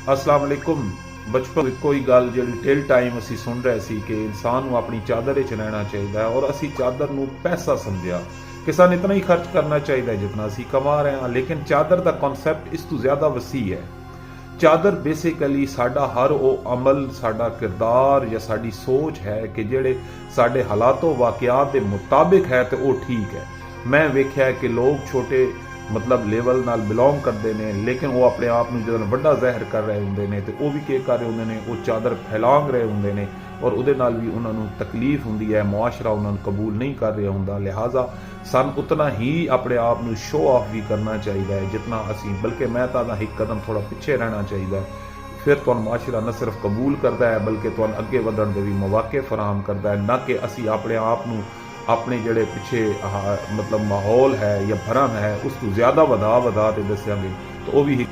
अस्सलाम वालेकुम। बचपन कोई गल जी टिल टाइम असी सुन रहे सी कि इंसान को अपनी चादर च रहना चाहिए और असी चादर को पैसा समझा कि सन इतना ही खर्च करना चाहिए जितना असी कमा रहे हैं। लेकिन चादर का कॉन्सैप्ट इस तो ज़्यादा वसी है। चादर बेसिकली साडा हर वो अमल, साडा किरदार या साडी सोच है कि जेड़े साडे हालातों वाकयात के मुताबिक है तो वो ठीक है। मैं वेख्या कि लोग छोटे मतलब लेवल नाल बिलोंग करते हैं, लेकिन वो अपने आप में जो वड्डा ज़ाहिर कर रहे होंगे ने तो वो भी के कर रहे होंगे ने, वो चादर फैलांग रहे होंगे ने और उहदे नाल भी उन्होंने तकलीफ होंदी है, मुआशरा उन्होंने कबूल नहीं कर रहा होंदा। लिहाजा सन उतना ही अपने आप में शो ऑफ भी करना चाहिए है जितना असी, बल्कि मैं तो एक कदम थोड़ा पिछे रहना चाहिए। फिर तुहानू मुआशरा न सिर्फ कबूल करता है बल्कि तुहानू अगे वधण के भी मौके फराहम करता है, ना कि असी अपने आप में अपने जड़े पिछे मतलब माहौल है या भरम है उस तो ज़्यादा वधा वधा के दसांगे तो वह भी